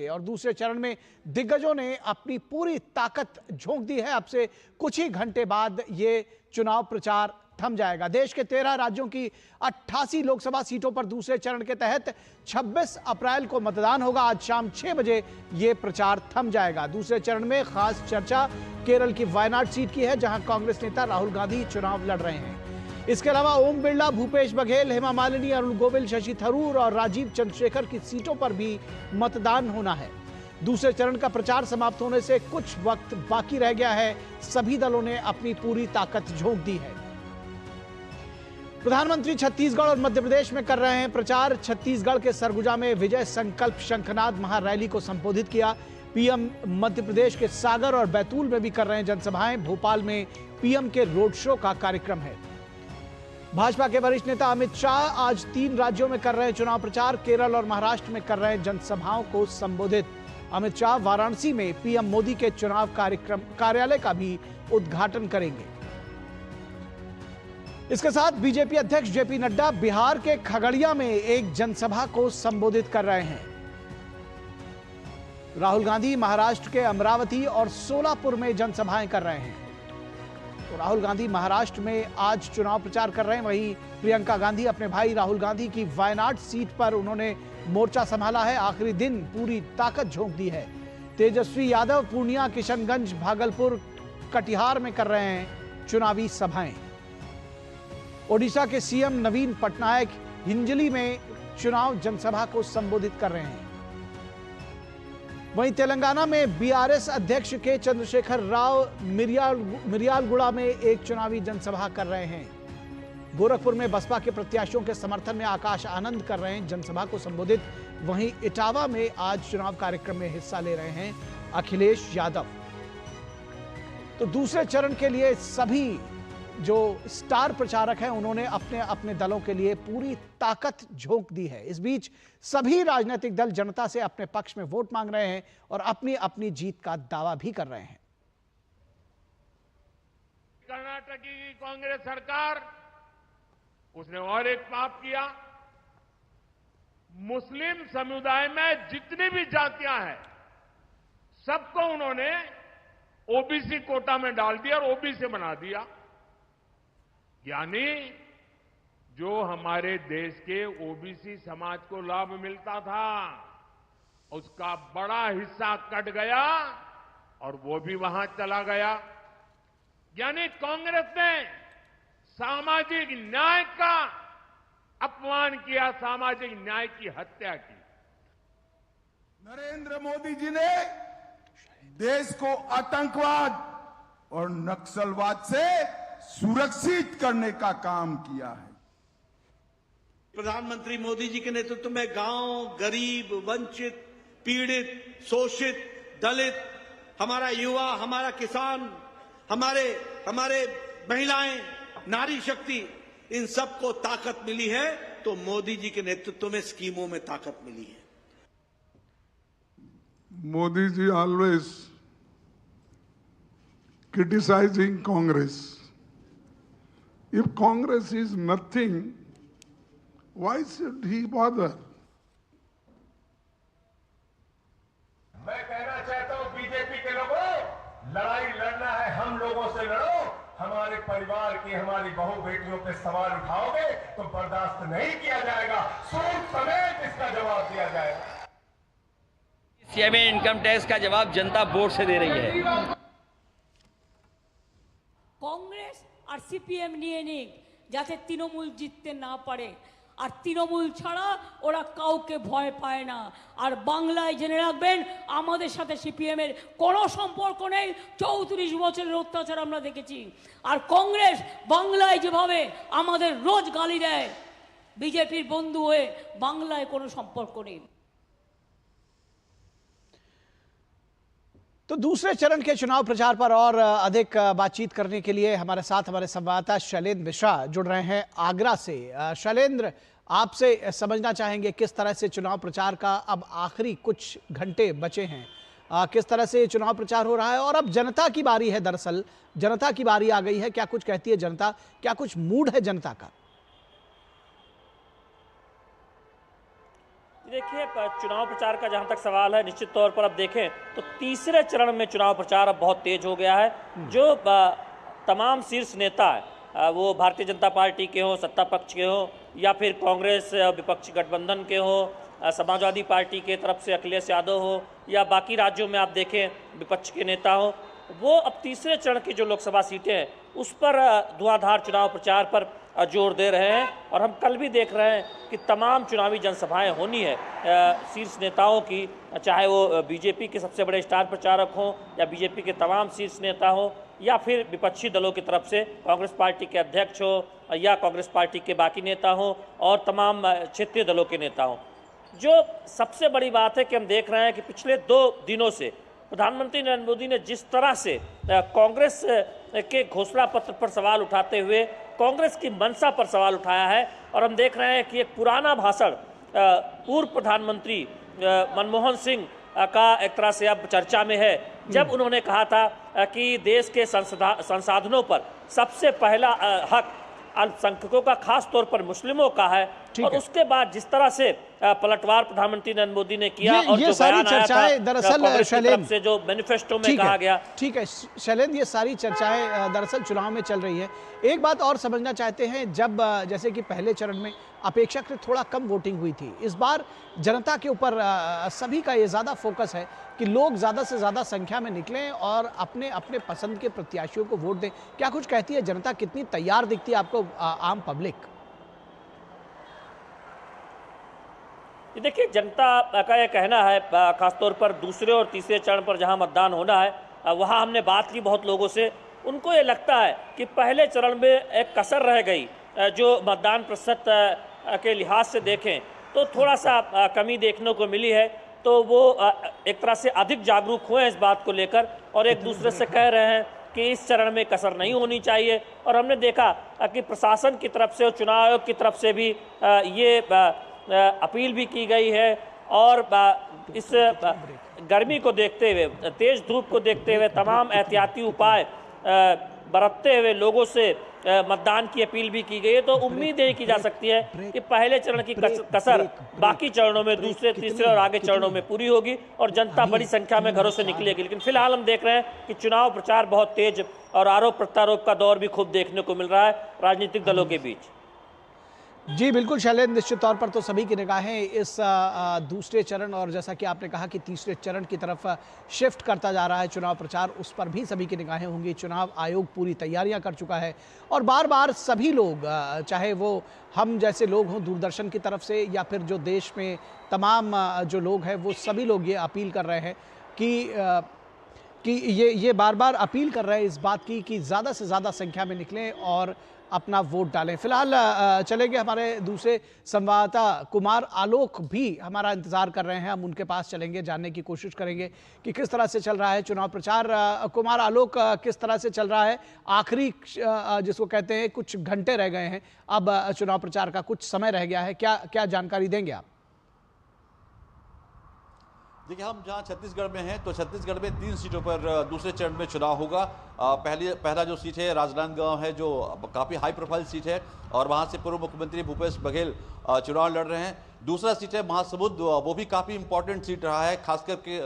और दूसरे चरण में दिग्गजों ने अपनी पूरी ताकत झोंक दी है। अब से कुछ ही घंटे बाद ये चुनाव प्रचार थम जाएगा। देश के 13 राज्यों की 88 लोकसभा सीटों पर दूसरे चरण के तहत 26 अप्रैल को मतदान होगा। आज शाम 6 बजे यह प्रचार थम जाएगा। दूसरे चरण में खास चर्चा केरल की वायनाड सीट की है, जहां कांग्रेस नेता राहुल गांधी चुनाव लड़ रहे हैं। इसके अलावा ओम बिरला, भूपेश बघेल, हेमा मालिनी, अरुण गोविल, शशि थरूर और राजीव चंद्रशेखर की सीटों पर भी मतदान होना है। दूसरे चरण का प्रचार समाप्त होने से कुछ वक्त बाकी रह गया है। सभी दलों ने अपनी पूरी ताकत झोंक दी है। प्रधानमंत्री छत्तीसगढ़ और मध्य प्रदेश में कर रहे हैं प्रचार। छत्तीसगढ़ के सरगुजा में विजय संकल्प शंखनाद महारैली को संबोधित किया। पीएम मध्य प्रदेश के सागर और बैतूल में भी कर रहे हैं जनसभाएं। भोपाल में पीएम के रोड शो का कार्यक्रम है। भाजपा के वरिष्ठ नेता अमित शाह आज 3 राज्यों में कर रहे हैं चुनाव प्रचार। केरल और महाराष्ट्र में कर रहे हैं जनसभाओं को संबोधित। अमित शाह वाराणसी में पीएम मोदी के चुनाव कार्यालय का भी उद्घाटन करेंगे। इसके साथ बीजेपी अध्यक्ष जेपी नड्डा बिहार के खगड़िया में एक जनसभा को संबोधित कर रहे हैं। राहुल गांधी महाराष्ट्र के अमरावती और सोलापुर में जनसभाएं कर रहे हैं। तो राहुल गांधी महाराष्ट्र में आज चुनाव प्रचार कर रहे हैं। वहीं प्रियंका गांधी अपने भाई राहुल गांधी की वायनाड सीट पर उन्होंने मोर्चा संभाला है। आखिरी दिन पूरी ताकत झोंक दी है। तेजस्वी यादव पूर्णिया, किशनगंज, भागलपुर, कटिहार में कर रहे हैं चुनावी सभाएं। ओडिशा के सीएम नवीन पटनायक हिंजली में चुनाव जनसभा को संबोधित कर रहे हैं। वहीं तेलंगाना में बीआरएस अध्यक्ष के चंद्रशेखर राव मिरियालगुड़ा में एक चुनावी जनसभा कर रहे हैं। गोरखपुर में बसपा के प्रत्याशियों के समर्थन में आकाश आनंद कर रहे हैं जनसभा को संबोधित। वहीं इटावा में आज चुनाव कार्यक्रम में हिस्सा ले रहे हैं अखिलेश यादव। तो दूसरे चरण के लिए सभी जो स्टार प्रचारक हैं उन्होंने अपने अपने दलों के लिए पूरी ताकत झोंक दी है। इस बीच सभी राजनीतिक दल जनता से अपने पक्ष में वोट मांग रहे हैं और अपनी अपनी जीत का दावा भी कर रहे हैं। कर्नाटक की कांग्रेस सरकार, उसने और एक पाप किया। मुस्लिम समुदाय में जितनी भी जातियां हैं सबको उन्होंने ओबीसी कोटा में डाल दिया और ओबीसी बना दिया। यानी जो हमारे देश के ओबीसी समाज को लाभ मिलता था उसका बड़ा हिस्सा कट गया और वो भी वहां चला गया। यानी कांग्रेस ने सामाजिक न्याय का अपमान किया, सामाजिक न्याय की हत्या की। नरेंद्र मोदी जी ने देश को आतंकवाद और नक्सलवाद से सुरक्षित करने का काम किया है। प्रधानमंत्री मोदी जी के नेतृत्व में गांव, गरीब, वंचित, पीड़ित, शोषित, दलित, हमारा युवा, हमारा किसान, हमारे महिलाएं, नारी शक्ति, इन सबको ताकत मिली है। तो मोदी जी के नेतृत्व में स्कीमों में ताकत मिली है। Modi ji always criticizing Congress. If Congress is nothing, why should he bother? मैं कहना चाहता हूं बीजेपी के लोगों, लड़ाई लड़ना है हम लोगों से लड़ो। हमारे परिवार की, हमारी बहू बेटियों पे सवाल उठाओगे तो बर्दाश्त नहीं किया जाएगा। सूद समेत इसका जवाब दिया जाएगा। सीएमए इनकम टैक्स का जवाब जनता बोर्ड से दे रही है। কংগ্রেস আর সিপিএম নিয়ে নিক, যাতে তৃণমূল জিততে না পারে। আর তৃণমূল ছাড়া ওরা কাউকে ভয় পায় না। আর বাংলায় জেনে রাখবেন, আমাদের সাথে সিপিএম এর কোনো সম্পর্ক নেই। 34 বছরের অত্যাচার আমরা দেখেছি। আর কংগ্রেস বাংলায় যেভাবে আমাদের রোজ গালি দেয়, বিজেপির বন্ধু হয়ে বাংলায় কোনো সম্পর্ক নেই। तो दूसरे चरण के चुनाव प्रचार पर और अधिक बातचीत करने के लिए हमारे साथ हमारे संवाददाता शैलेंद्र मिश्रा जुड़ रहे हैं आगरा से। शैलेंद्र, आपसे समझना चाहेंगे किस तरह से चुनाव प्रचार का अब आखिरी कुछ घंटे बचे हैं, किस तरह से चुनाव प्रचार हो रहा है और अब जनता की बारी है। दरअसल जनता की बारी आ गई है। क्या कुछ कहती है जनता, क्या कुछ मूड है जनता का? देखिए, चुनाव प्रचार का जहां तक सवाल है, निश्चित तौर पर अब देखें तो तीसरे चरण में चुनाव प्रचार अब बहुत तेज हो गया है। जो तमाम शीर्ष नेता है, वो भारतीय जनता पार्टी के हों, सत्ता पक्ष के हों, या फिर कांग्रेस विपक्षी गठबंधन के हों, समाजवादी पार्टी के तरफ से अखिलेश यादव हो, या बाकी राज्यों में आप देखें विपक्ष के नेता हों, वो अब तीसरे चरण की जो लोकसभा सीटें हैं उस पर धुआंधार चुनाव प्रचार पर जोर दे रहे हैं। और हम कल भी देख रहे हैं कि तमाम चुनावी जनसभाएं होनी है शीर्ष नेताओं की, चाहे वो बीजेपी के सबसे बड़े स्टार प्रचारक हों, या बीजेपी के तमाम शीर्ष नेता हों, या फिर विपक्षी दलों की तरफ से कांग्रेस पार्टी के अध्यक्ष हो या कांग्रेस पार्टी के बाकी नेता हों, और तमाम क्षेत्रीय दलों के नेता हों। जो सबसे बड़ी बात है कि हम देख रहे हैं कि पिछले 2 दिनों से प्रधानमंत्री नरेंद्र मोदी ने जिस तरह से कांग्रेस के घोषणा पत्र पर सवाल उठाते हुए कांग्रेस की मंशा पर सवाल उठाया है, और हम देख रहे हैं कि एक पुराना भाषण पूर्व प्रधानमंत्री मनमोहन सिंह का एक तरह से अब चर्चा में है, जब उन्होंने कहा था कि देश के संसाधनों पर सबसे पहला हक अल्पसंख्यकों का, खास तौर पर मुस्लिमों का है। और उसके बाद जिस तरह से पलटवार प्रधानमंत्री नरेंद्र मोदी ने किया, और ये जो सारी बयान आया था चर्चाएं दरअसल शैलेंद्र से जो मैनिफेस्टो में कहा गया, ठीक है शैलेंद्र, ये सारी चर्चाएं दरअसल चुनाव में चल रही है। एक बात और समझना चाहते हैं, जब जैसे कि पहले चरण में अपेक्षाकृत थोड़ा कम वोटिंग हुई थी, इस बार जनता के ऊपर सभी का ये ज्यादा फोकस है कि लोग ज्यादा से ज्यादा संख्या में निकलें और अपने अपने पसंद के प्रत्याशियों को वोट दें। क्या कुछ कहती है जनता, कितनी तैयार दिखती है आपको आम पब्लिक? देखिए, जनता का यह कहना है, खासतौर पर दूसरे और तीसरे चरण पर जहां मतदान होना है, वहां हमने बात की बहुत लोगों से, उनको ये लगता है कि पहले चरण में एक कसर रह गई। जो मतदान प्रतिशत के लिहाज से देखें तो थोड़ा सा कमी देखने को मिली है, तो वो एक तरह से अधिक जागरूक हुए हैं इस बात को लेकर, और एक दूसरे से कह रहे हैं कि इस चरण में कसर नहीं होनी चाहिए। और हमने देखा कि प्रशासन की तरफ से और चुनाव आयोग की तरफ से भी ये अपील भी की गई है, और इस गर्मी को देखते हुए, तेज धूप को देखते हुए तमाम एहतियाती उपाय बरतते हुए लोगों से मतदान की अपील भी की गई है। तो उम्मीद यही की जा सकती है कि पहले चरण की कसर बाकी चरणों में, दूसरे, तीसरे और आगे चरणों में पूरी होगी और जनता बड़ी संख्या में घरों से निकलेगी। लेकिन फिलहाल हम देख रहे हैं कि चुनाव प्रचार बहुत तेज और आरोप प्रत्यारोप का दौर भी खूब देखने को मिल रहा है राजनीतिक दलों के बीच। जी बिल्कुल शैलेंद्र, निश्चित तौर पर तो सभी की निगाहें इस दूसरे चरण और जैसा कि आपने कहा कि तीसरे चरण की तरफ शिफ्ट करता जा रहा है चुनाव प्रचार, उस पर भी सभी की निगाहें होंगी। चुनाव आयोग पूरी तैयारियां कर चुका है और बार बार सभी लोग, चाहे वो हम जैसे लोग हों दूरदर्शन की तरफ से या फिर जो देश में तमाम जो लोग हैं, वो सभी लोग ये अपील कर रहे हैं कि ये बार बार अपील कर रहे हैं इस बात की कि ज़्यादा से ज़्यादा संख्या में निकलें और अपना वोट डालें। फिलहाल चलेंगे हमारे दूसरे संवाददाता कुमार आलोक भी हमारा इंतजार कर रहे हैं, हम उनके पास चलेंगे, जानने की कोशिश करेंगे कि किस तरह से चल रहा है चुनाव प्रचार। कुमार आलोक, किस तरह से चल रहा है? आखिरी जिसको कहते हैं कुछ घंटे रह गए हैं, अब चुनाव प्रचार का कुछ समय रह गया है, क्या क्या जानकारी देंगे आप? देखिए, हम जहां छत्तीसगढ़ में हैं तो छत्तीसगढ़ में 3 सीटों पर दूसरे चरण में चुनाव होगा। पहला जो सीट है राजनांदगांव है, जो काफ़ी हाई प्रोफाइल सीट है और वहां से पूर्व मुख्यमंत्री भूपेश बघेल चुनाव लड़ रहे हैं। दूसरा सीट है महासमुंद, वो भी काफ़ी इंपॉर्टेंट सीट रहा है, खासकर के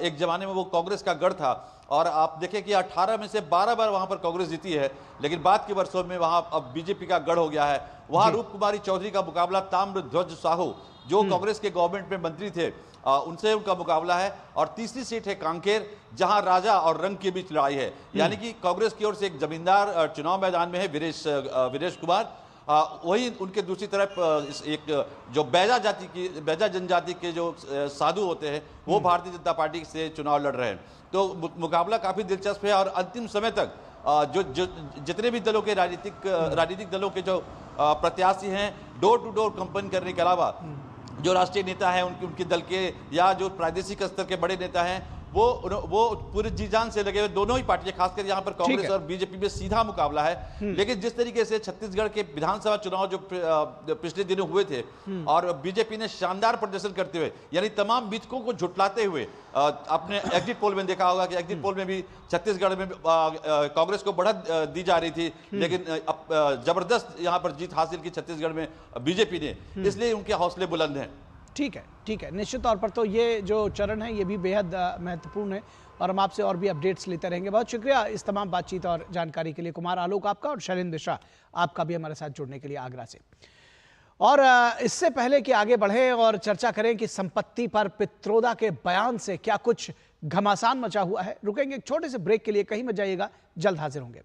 एक जमाने में वो कांग्रेस का गढ़ था और आप देखें कि 18 में से 12 बार वहां पर कांग्रेस जीती है, लेकिन बाद के वर्षों में वहां अब बीजेपी का गढ़ हो गया है। वहां रूप कुमारी चौधरी का मुकाबला ताम्रध्वज साहू, जो कांग्रेस के गवर्नमेंट में मंत्री थे, उनसे उनका मुकाबला है। और तीसरी सीट है कांकेर, जहां राजा और रंग के बीच लड़ाई है, यानी कि कांग्रेस की ओर से एक जमींदार चुनाव मैदान में है वीरेश कुमार, वही उनके दूसरी तरफ एक जो बैजा जनजाति के जो साधु होते हैं वो भारतीय जनता पार्टी से चुनाव लड़ रहे हैं। तो मुकाबला काफी दिलचस्प है और अंतिम समय तक जो जितने भी दलों के राजनीतिक दलों के जो प्रत्याशी हैं, डोर टू डोर कंपेन करने के अलावा जो राष्ट्रीय नेता हैं उनके दल के या जो प्रादेशिक स्तर के बड़े नेता हैं वो पूरे जी जान से लगे हुए, दोनों ही पार्टियां, खासकर यहाँ पर कांग्रेस और बीजेपी में सीधा मुकाबला है। लेकिन जिस तरीके से छत्तीसगढ़ के विधानसभा चुनाव जो पिछले दिनों हुए थे और बीजेपी ने शानदार प्रदर्शन करते हुए, यानी तमाम मिथकों को झुटलाते हुए, अपने एग्जिट पोल में देखा होगा कि एग्जिट पोल में भी छत्तीसगढ़ में कांग्रेस को बढ़त दी जा रही थी, लेकिन जबरदस्त यहाँ पर जीत हासिल की छत्तीसगढ़ में बीजेपी ने, इसलिए उनके हौसले बुलंद हैं। ठीक है, निश्चित तौर पर तो ये जो चरण है ये भी बेहद महत्वपूर्ण है और हम आपसे और भी अपडेट्स लेते रहेंगे। बहुत शुक्रिया इस तमाम बातचीत और जानकारी के लिए कुमार आलोक आपका, और शैलेंद्र मिश्रा आपका भी हमारे साथ जुड़ने के लिए आगरा से। और इससे पहले कि आगे बढ़े और चर्चा करें कि संपत्ति पर पित्रोदा के बयान से क्या कुछ घमासान मचा हुआ है, रुकेंगे एक छोटे से ब्रेक के लिए, कहीं मत जाइएगा, जल्द हाजिर होंगे।